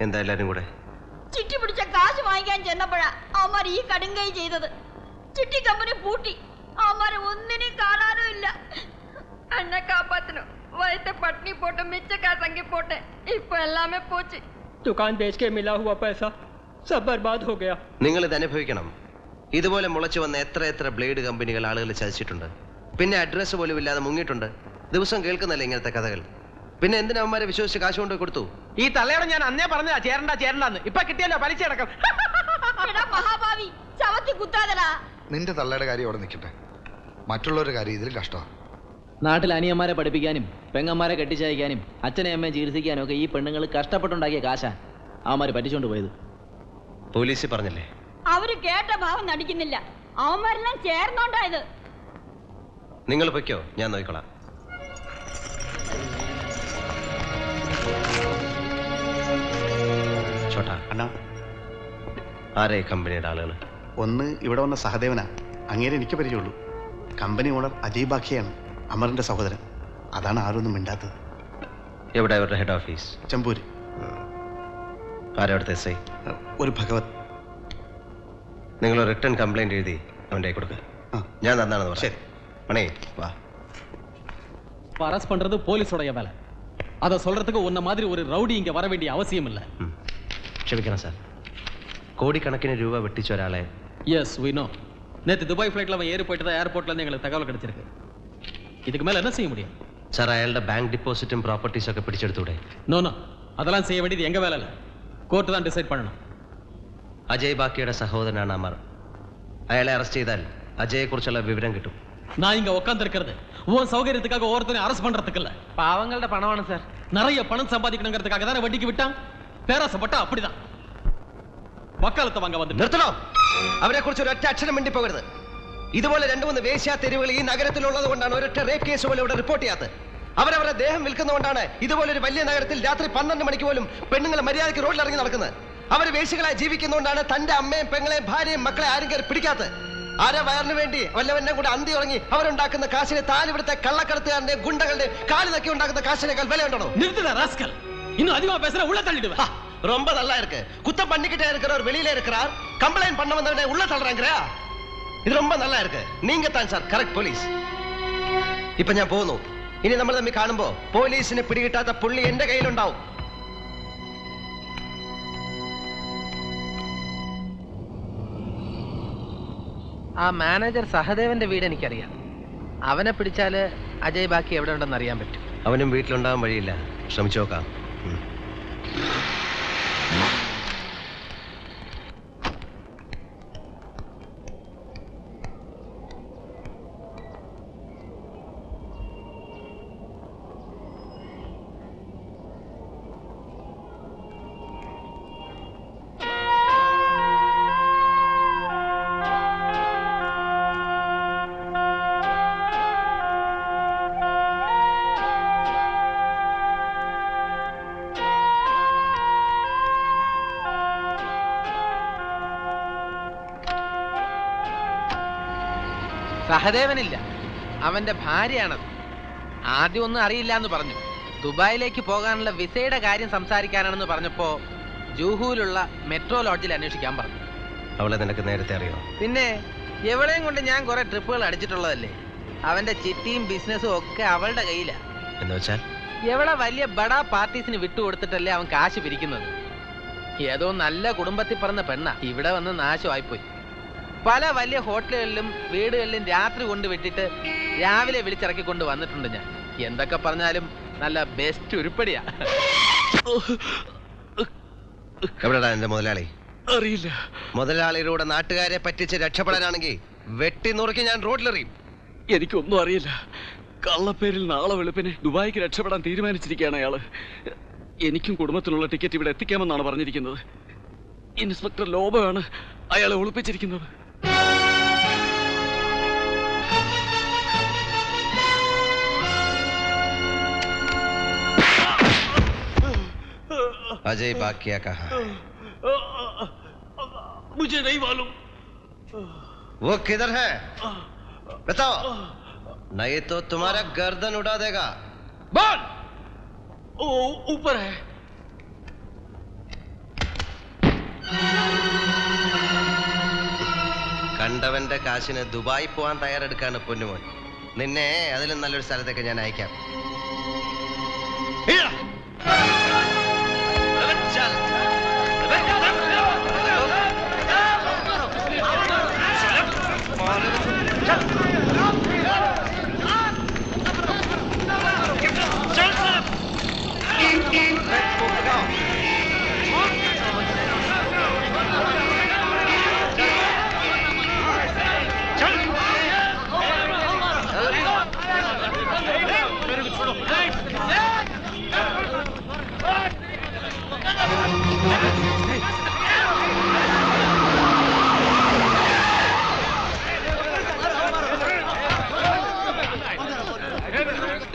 എന്താ എല്ലാരും കൂടെ? ചിട്ടി പിടിച്ച കാശ് വാങ്ങിക്കാൻ ചെന്നപ്പോഴാ അവന്മാർ ഈ കടുങ്കൈ ചെയ്തത്. ചിട്ടി കമ്പനി പൂട്ടി. അവന്മാരെ ഒന്നിനും കാണാനും ഇല്ല. എന്നെ കാപ്പാത്തനോ വയത്തെ പട്ടിണി പോട്ടെ, മിച്ച കാസങ്കി പോട്ടെ, ഇപ്പൊ എല്ലാമേ പോച്ച്. दुकान बेच के मिला हुआ पैसा सब बर्बाद हो गया. നിങ്ങൾ ഇത് അനുഭവിക്കണം. ഇതുപോലെ മുളച്ചു വന്ന എത്ര ബ്ലേഡ് കമ്പനികൾ ആളുകൾ ചതിച്ചിട്ടുണ്ട്. പിന്നെ അഡ്രസ്സ് പോലും ഇല്ലാതെ മുങ്ങിയിട്ടുണ്ട്. ദിവസം കേൾക്കുന്നല്ലേ ഇങ്ങനത്തെ കഥകൾ. പിന്നെ എന്തിനാ അവന്മാരെ വിശ്വസിച്ച് കാശ് കൊണ്ട് കൊടുത്തു? ഈ തള്ളയോട് ഞാൻ അന്നേ പറഞ്ഞതാ ചേരണ്ടെന്ന്. ഇപ്പൊ കിട്ടിയല്ലോ പലിശ അടക്കം. മഹാഭാവി ചവത്തി കുത്താതടാ. നിന്റെ തള്ളയുടെ കാര്യം അവിടെ നിൽക്കട്ടെ, മറ്റുള്ളവരുടെ കാര്യം ഇതിൽ കഷ്ടമാണ്. നാട്ടിൽ അനിയന്മാരെ പഠിപ്പിക്കാനും പെങ്ങന്മാരെ കെട്ടിച്ചയക്കാനും അച്ഛനെ അമ്മയെ ചികിത്സിക്കാനും ഒക്കെ ഈ പെണ്ണുങ്ങൾ കഷ്ടപ്പെട്ടുണ്ടാക്കിയ കാശാ അവന്മാര് പറ്റിച്ചോണ്ട് പോയത്. പോലീസ് പറഞ്ഞില്ലേ? അവര് കേട്ട ഭാവം നടിക്കുന്നില്ല. അവന്മാരെല്ലാം ചേർന്നോണ്ടായത്. നിങ്ങൾ പൊയ്ക്കോ, ഞാൻ നോക്കിക്കോളാം. ചോട്ടാ അണ്ണാ, ആരെ കമ്പനിയുടെ ആളുകൾ? ഒന്ന് ഇവിടെ വന്ന സഹദേവനാ, അങ്ങേരെ എനിക്ക് പരിചയമുള്ളൂ. കമ്പനി ഓണർ അജയ് ബാഖിയാണ്, അമറിന്റെ സഹോദരൻ. അതാണ് ആരൊന്നും മിണ്ടാത്തത്. എവിടെ അവരുടെ ഹെഡ് ഓഫീസ്? ചെമ്പൂര്. ആരവിടുത്തെ എസ് ഐ? ഒരു ഭഗവത്. നിങ്ങൾ റിട്ടേൺ കംപ്ലൈന്റ് എഴുതി അവൻ്റെ കൊടുക്കുക. ഞാൻ തന്നാണെന്ന് പറഞ്ഞു. ശരി மணி வா. அரஸ்ட் பண்றது போலீஸோட வேலை. அதை சொல்றதுக்கு உன்ன மாதிரி ஒரு ரவுடி இங்க வர வேண்டிய அவசியம் இல்லை. ക്ഷമിക്കണം സാർ, கோடிக்கணக்கிന് രൂപ വെട്ടിച്ച ഒരാളെ. Yes we know. நேத்து துபாய் ஃப்ளைட்ல அவன் ஏறி போயிட்டு தான் ஏர்போர்ட்ல இருந்து எங்களுக்கு தகவல் கிடைச்சிருக்கு. இதுக்கு மேல என்ன செய்ய முடியும்? സാർ, അയാളുടെ ബാങ്ക് ഡിപ്പോസിറ്റും പ്രോപ്പർട്ടീസും ഒക്കെ പിടിച്ചെടുത്തൂടെ? நோ நோ, அதெல்லாம் செய்ய வேண்டியது எங்க வேலை இல்லை. கோர்ட் தான் டிசைட் பண்ணணும். അജയ് ബാക്കിയുടെ സഹോദരനാണ് അമർ. അയാളെ അറസ്റ്റ് ചെയ്താൽ അജയെ കുറിച്ചുള്ള വിവരം കിട്ടും. நான் இங்க உட்கார்ந்து இருக்கிறது உன் சௌகரியத்துக்காக ஒருத்தனை அரெஸ்ட் பண்றதுக்கு இல்ல. പാവങ്ങളുടെ പണമാണ് സാർ. நிறைய பணம் சம்பாதிக்கணுங்கிறதுக்காக தானே வட்டிக்கு விட்டான். பேராசப்பட்டா அப்படிதான். വക്കാലത്ത് വാങ്ങാൻ വന്നിട്ട് നിർത്തണോ? അവരെ കുറിച്ച് ഒരൊറ്റ അക്ഷരം മിണ്ടി പോകരുത്. ഇതുപോലെ 2-3 വേശ്യാ തെരുവുകൾ ഈ നഗരത്തിലുള്ളത് കൊണ്ടാണ് ഒരൊറ്റ റേപ്പ് കേസ് പോലും ഇവിടെ റിപ്പോർട്ട് ചെയ്യാത്തത്. അവരവരുടെ ദേഹം വിൽക്കുന്നതുകൊണ്ടാണ് ഇതുപോലൊരു വലിയ നഗരത്തിൽ രാത്രി 12 മണിക്ക് പോലും പെണ്ണുങ്ങൾ മര്യാദയ്ക്ക് റോഡിൽ ഇറങ്ങി നടക്കുന്നത്. അവർ വേശ്യകളായി ജീവിക്കുന്നതുകൊണ്ടാണ് തന്റെ അമ്മയും പെങ്ങളെയും ഭാര്യയും മക്കളെ ആരും കയറി പിടിക്കാത്തത്. ആരെ വയറിന് വേണ്ടി വല്ലവന്റെ കൂടെ അന്തി ഉറങ്ങി അവരുണ്ടാക്കുന്ന കാശിന് താൻ ഇവിടുത്തെ കള്ളക്കടത്തുകാരന്റെ ഗുണ്ടകളുടെ കാല് നക്കി ഉണ്ടാക്കുന്ന കാശിനേക്കാൾ വിലയുണ്ടോ? இன்னும் அதிகமா பேசுற உள்ள தள்ளிடுவேன். ரொம்ப நல்லா இருக்கு. குத்தம் பண்ணிக்கிட்டே இருக்கிறவர் வெளியில இருக்கிறார், கம்ப்ளைண்ட் பண்ண வந்தவனே உள்ள தள்ளுறாங்கறா. இது ரொம்ப நல்லா இருக்கு. நீங்க தான் சார் கரெக்ட் പോലീസ്. ഇപ്പോ ഞാൻ പോകുന്നു. ഇനി നമ്മൾ തമ്മിൽ കാണുമ്പോൾ പോലീസിനെ പിടികിട്ടാത്ത പുള്ളി എന്റെ കയ്യിലുണ്ടാവും. ആ മാനേജർ സഹദേവന്റെ വീട് എനിക്കറിയാം. അവനെ പിടിച്ചാല് അജയ് ബാക്കി എവിടെ ഉണ്ടെന്ന് അറിയാൻ പറ്റും. അവനും വീട്ടിലുണ്ടാകാൻ വഴിയില്ല. ശ്രമിച്ചു നോക്കാം. സഹദേവനില്ല, അവന്റെ ഭാര്യയാണത്. ആദ്യം ഒന്നും അറിയില്ല എന്ന് പറഞ്ഞു. ദുബായിലേക്ക് പോകാനുള്ള വിസയുടെ കാര്യം സംസാരിക്കാനാണെന്ന് പറഞ്ഞപ്പോ ജൂഹുവിലുള്ള മെട്രോ ലോഡ്ജിൽ അന്വേഷിക്കാൻ പറഞ്ഞു. അവളെ നിനക്ക് നേരത്തെ അറിയോ? പിന്നെ എവിടെയും കൊണ്ട് ഞാൻ കുറെ ട്രിപ്പുകൾ അടിച്ചിട്ടുള്ളതല്ലേ. അവന്റെ ചിട്ടിയും ബിസിനസ്സും ഒക്കെ അവളുടെ കയ്യിലാ. എന്ന് വെച്ചാൽ എവിടെ വലിയ ബഡാ പാർട്ടീസിന് വിട്ടുകൊടുത്തിട്ടല്ലേ അവൻ കാശ് പിരിക്കുന്നത്. ഏതോ നല്ല കുടുംബത്തിൽ പറഞ്ഞ പെണ്ണ ഇവിടെ വന്ന് നാശമായിപ്പോയി. പല വലിയ ഹോട്ടലുകളിലും വീടുകളിലും രാത്രി കൊണ്ടുവിട്ടിട്ട് രാവിലെ വിളിച്ചിറക്കിക്കൊണ്ട് വന്നിട്ടുണ്ട് ഞാൻ. എന്തൊക്കെ പറഞ്ഞാലും നല്ല ബെസ്റ്റ് ഉരുപ്പടിയാ. എവിടെടാ എന്റെ മുതലാളി? അറിയില്ല. മുതലാളിയിലൂടെ നാട്ടുകാരെ പറ്റിച്ച് രക്ഷപ്പെടാനാണെങ്കിൽ വെട്ടി നുറുക്കി ഞാൻ റോഡിലെറിയും. എനിക്കൊന്നും അറിയില്ല. കള്ളപ്പേരിൽ നാളെ വെളുപ്പിന് ദുബായിക്ക് രക്ഷപ്പെടാൻ തീരുമാനിച്ചിരിക്കുകയാണ് അയാള്. എനിക്കും കുടുംബത്തിനുള്ള ടിക്കറ്റ് ഇവിടെ എത്തിക്കാമെന്നാണ് പറഞ്ഞിരിക്കുന്നത്. ഇൻസ്പെക്ടർ ലോബയാണ് അയാളെ ഒളിപ്പിച്ചിരിക്കുന്നത്. अजय बाकिया कहाँ है? मुझे नहीं मालूम. वो किधर है बताओ, नहीं तो तुम्हारा गर्दन उड़ा देगा. बोल. ऊपर है. കണ്ടവന്റെ കാശിന് ദുബായി പോവാൻ തയ്യാറെടുക്കാണ് പൊന്നുമോൻ. നിന്നെ അതിലും നല്ലൊരു സ്ഥലത്തേക്ക് ഞാൻ അയക്കാം.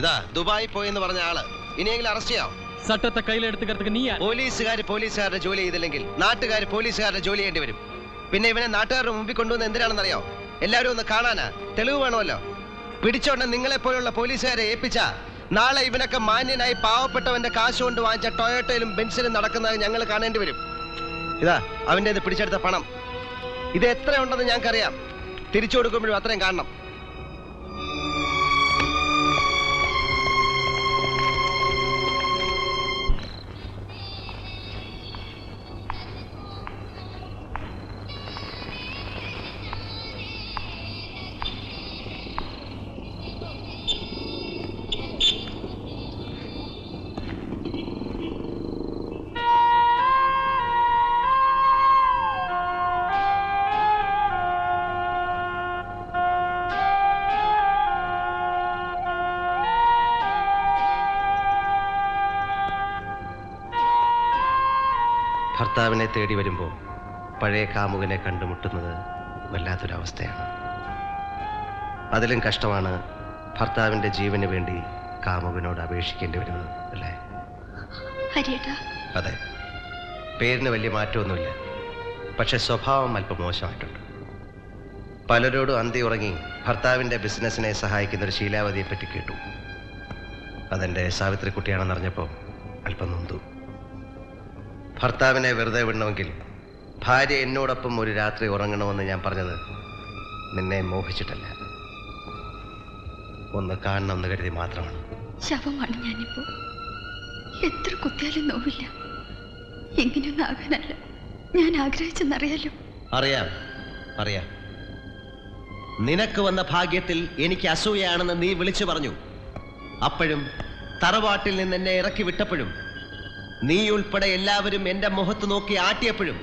ഇതാ ദുബായി പോയെന്ന് പറഞ്ഞ ആള് ഇനിയെങ്കിലും അറസ്റ്റ് ചെയ്യാം. சட்டத்தை கையில எடுத்துக்கிறதுக்கு நீ யார்? പോലീസുകാരുടെ ജോലി ചെയ്തില്ലെങ്കിൽ നാട്ടുകാർ പോലീസുകാരുടെ ജോലി ചെയ്യേണ്ടി വരും. പിന്നെ ഇവനെ നാട്ടുകാരുടെ മുമ്പിൽ കൊണ്ടുവന്ന് എന്തിനാണെന്നറിയോ? എല്ലാവരും ഒന്ന് കാണാനാ, തെളിവ് വേണമല്ലോ. പിടിച്ചോണ്ട് നിങ്ങളെ പോലുള്ള പോലീസുകാരെ ഏൽപ്പിച്ച നാളെ ഇവനൊക്കെ മാന്യനായി പാവപ്പെട്ടവന്റെ കാശ് കൊണ്ട് വാങ്ങിച്ച ടൊയോട്ടയിലും ബെൻസിലും നടക്കുന്നത് ഞങ്ങൾ കാണേണ്ടി വരും. ഇതാ അവന്റെ പിടിച്ചെടുത്ത പണം. ഇത് എത്ര ഉണ്ടെന്ന് ഞങ്ങൾക്കറിയാം. തിരിച്ചു കൊടുക്കുമ്പോഴും അത്രയും കാണണം. ഭർത്താവിനെ തേടി വരുമ്പോൾ പഴയ കാമുകനെ കണ്ടുമുട്ടുന്നത് വല്ലാത്തൊരവസ്ഥയാണ്. അതിലും കഷ്ടമാണ് ഭർത്താവിൻ്റെ ജീവന് വേണ്ടി കാമുകനോട് അപേക്ഷിക്കേണ്ടി വരുന്നത്, അല്ലേ? അതെ, പേരിന് വലിയ മാറ്റമൊന്നുമില്ല, പക്ഷെ സ്വഭാവം അല്പം മോശമായിട്ടുണ്ട്. പലരോടും അന്തി ഉറങ്ങി ഭർത്താവിൻ്റെ ബിസിനസ്സിനെ സഹായിക്കുന്ന ഒരു ശീലാവതിയെ പറ്റി കേട്ടു. അതെൻ്റെ സാവിത്രിക്കുട്ടിയാണെന്നറിഞ്ഞപ്പോൾ അല്പം നൊന്തു. ഭർത്താവിനെ വെറുതെ വിടണമെങ്കിൽ ഭാര്യ എന്നോടൊപ്പം ഒരു രാത്രി ഉറങ്ങണമെന്ന് ഞാൻ പറഞ്ഞത് നിന്നെ മോഹിച്ചിട്ടല്ല, ഒന്ന് കാണണമെന്ന് കരുതി മാത്രമാണ്. ശവമാണ് ഞാനിപ്പോ. എത്ര കുത്തിയാലും നോവില്ല. എങ്ങനെയൊന്നും ആകാനല്ല ഞാൻ ആഗ്രഹിച്ചെന്നറിയാലോ. അറിയാം. നിനക്ക് വന്ന ഭാഗ്യത്തിൽ എനിക്ക് അസൂയാണെന്ന് നീ വിളിച്ചു പറഞ്ഞു. അപ്പോഴും തറവാട്ടിൽ നിന്ന് എന്നെ ഇറക്കി വിട്ടപ്പോഴും നീ ഉൾപ്പെടെ എല്ലാവരും എന്റെ മുഖത്ത് നോക്കി ആട്ടിയപ്പോഴും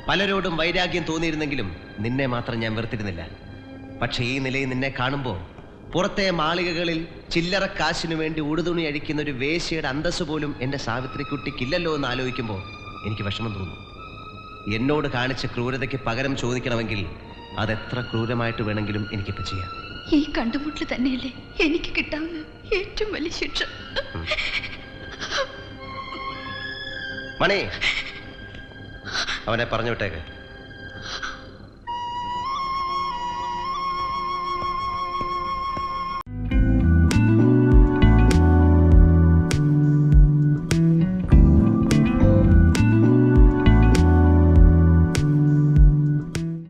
പലരോടും വൈരാഗ്യം തോന്നിയിരുന്നെങ്കിലും നിന്നെ മാത്രം ഞാൻ വെറുത്തിരുന്നില്ല. പക്ഷെ ഈ നിലയിൽ നിന്നെ കാണുമ്പോൾ പുറത്തെ മാളികകളിൽ ചില്ലറ കാശിനു വേണ്ടി ഉടുതുണി അഴിക്കുന്ന ഒരു വേശ്യയുടെ അന്തസ് പോലും എന്റെ സാവിത്രിക്കുട്ടിക്കില്ലല്ലോ എന്ന് ആലോചിക്കുമ്പോൾ എനിക്ക് വിഷമം തോന്നുന്നു. എന്നോട് കാണിച്ച ക്രൂരതയ്ക്ക് പകരം ചോദിക്കണമെങ്കിൽ അതെത്ര ക്രൂരമായിട്ട് വേണമെങ്കിലും എനിക്കിപ്പോൾ ചെയ്യാം. ഈ കണ്ടുമുട്ടൽ തന്നെയല്ലേ എനിക്ക് കിട്ടാവുന്ന ഏറ്റവും വലിയ ശിക്ഷ. മണി, അവനെ പറഞ്ഞു വിട്ടേക്ക്.